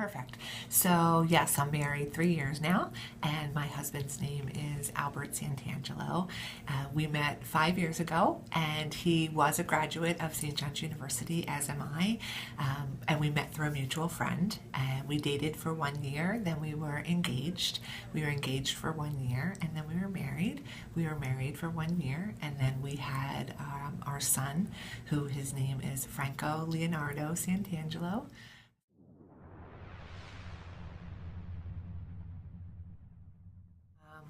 Perfect. So yes, I'm married 3 years now, and my husband's name is Albert Santangelo. We met 5 years ago, and he was a graduate of St. John's University, as am I. And we met through a mutual friend. And we dated for 1 year, then we were engaged. We were engaged for 1 year, and then we were married. We were married for 1 year, and then we had our son, who his name is Franco Leonardo Santangelo.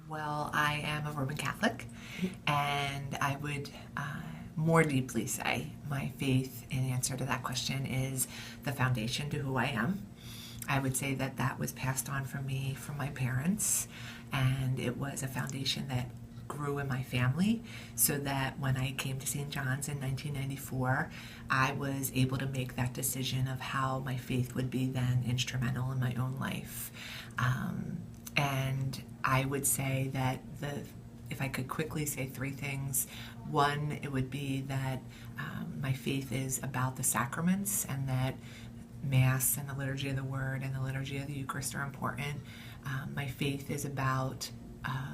Well, I am a Roman Catholic, and I would more deeply say my faith, in answer to that question, is the foundation to who I am. I would say that that was passed on from me from my parents, and it was a foundation that grew in my family, so that when I came to St. John's in 1994, I was able to make that decision of how my faith would be then instrumental in my own life. And I would say that if I could quickly say three things, one, it would be that my faith is about the sacraments, and that Mass and the liturgy of the Word and the liturgy of the Eucharist are important. My faith is about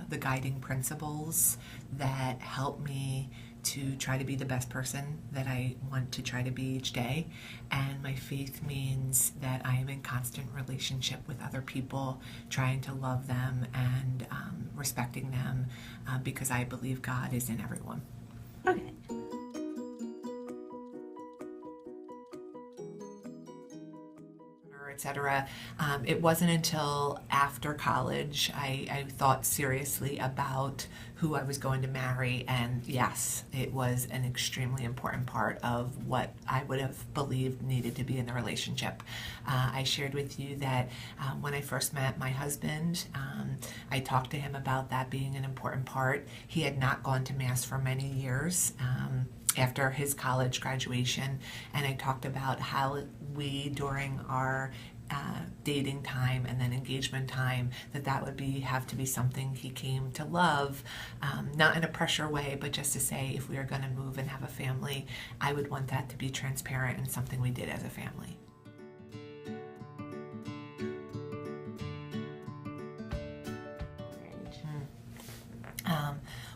the guiding principles that help me to try to be the best person that I want to try to be each day. And my faith means that I am in constant relationship with other people, trying to love them and respecting them, because I believe God is in everyone. Okay. Etc. It wasn't until after college I thought seriously about who I was going to marry, and yes, it was an extremely important part of what I would have believed needed to be in the relationship. I shared with you that when I first met my husband, I talked to him about that being an important part. He had not gone to Mass for many years. After his college graduation, and I talked about how we, during our dating time and then engagement time, that would have to be something he came to love, not in a pressure way, but just to say, if we are going to move and have a family, I would want that to be transparent and something we did as a family.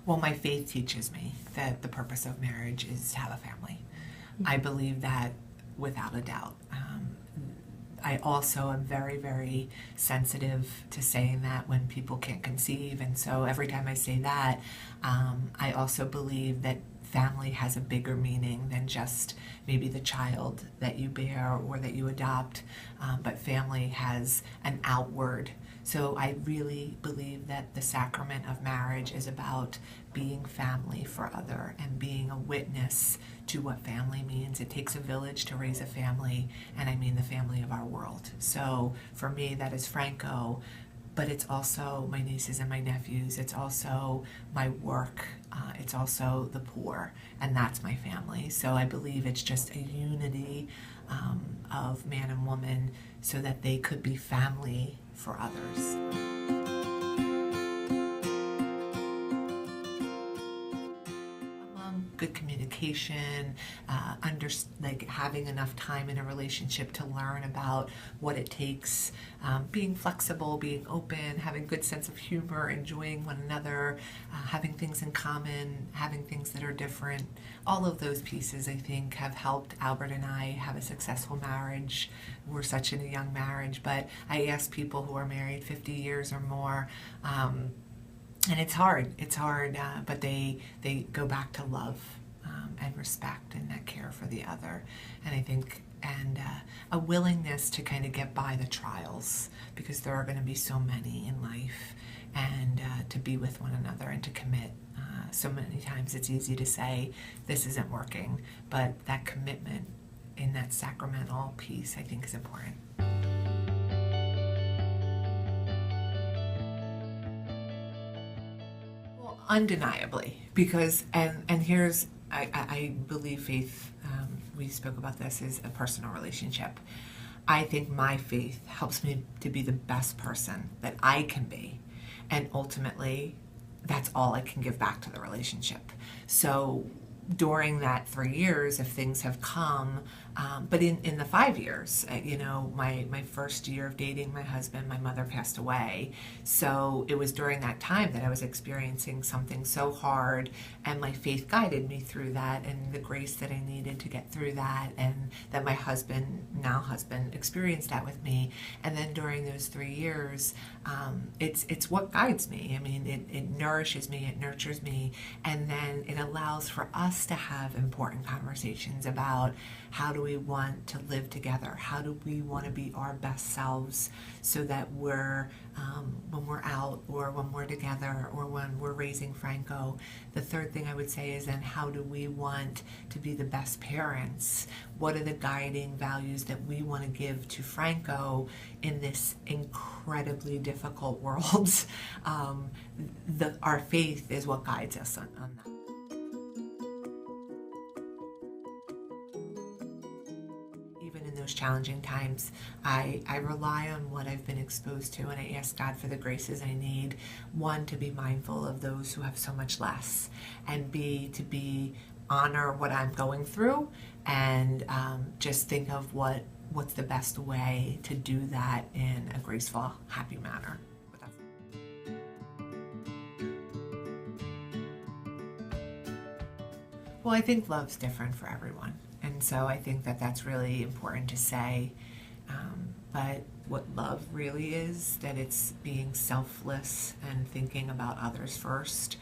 Well, my faith teaches me that the purpose of marriage is to have a family. I believe that without a doubt. I also am very, very sensitive to saying that when people can't conceive, and so every time I say that, I also believe that family has a bigger meaning than just maybe the child that you bear or that you adopt, but family has an outward. So I really believe that the sacrament of marriage is about being family for other and being a witness to what family means. It takes a village to raise a family, and I mean the family of our world. So for me, that is Franco, but it's also my nieces and my nephews. It's also my work. It's also the poor, and that's my family. So I believe it's just a unity of man and woman so that they could be family for others. Good communication, having enough time in a relationship to learn about what it takes, being flexible, being open, having a good sense of humor, enjoying one another, having things in common, having things that are different. All of those pieces, I think, have helped Albert and I have a successful marriage. We're such in a young marriage, but I ask people who are married 50 years or more, and it's hard, but they go back to love and respect and that care for the other. And I think, a willingness to kind of get by the trials, because there are going to be so many in life, and to be with one another and to commit. So many times it's easy to say, this isn't working, but that commitment in that sacramental piece, I think, is important. Undeniably, because and here's I believe faith, we spoke about this, is a personal relationship. I think my faith helps me to be the best person that I can be, and ultimately that's all I can give back to the relationship. So during that 3 years, if things have come But in the 5 years, my first year of dating my husband, my mother passed away. So it was during that time that I was experiencing something so hard, and my faith guided me through that, and the grace that I needed to get through that, and that my now husband, experienced that with me. And then during those 3 years, it's what guides me. I mean, it nourishes me, it nurtures me, and then it allows for us to have important conversations about how do we want to live together? How do we want to be our best selves so that when we're out or when we're together or when we're raising Franco? The third thing I would say is then how do we want to be the best parents? What are the guiding values that we want to give to Franco in this incredibly difficult world? Our faith is what guides us on that. Even in those challenging times, I rely on what I've been exposed to, and I ask God for the graces I need. One, to be mindful of those who have so much less, and B, to honor what I'm going through, and just think of what's the best way to do that in a graceful, happy manner. Well, I think love's different for everyone. And so I think that that's really important to say. But what love really is, that it's being selfless and thinking about others first.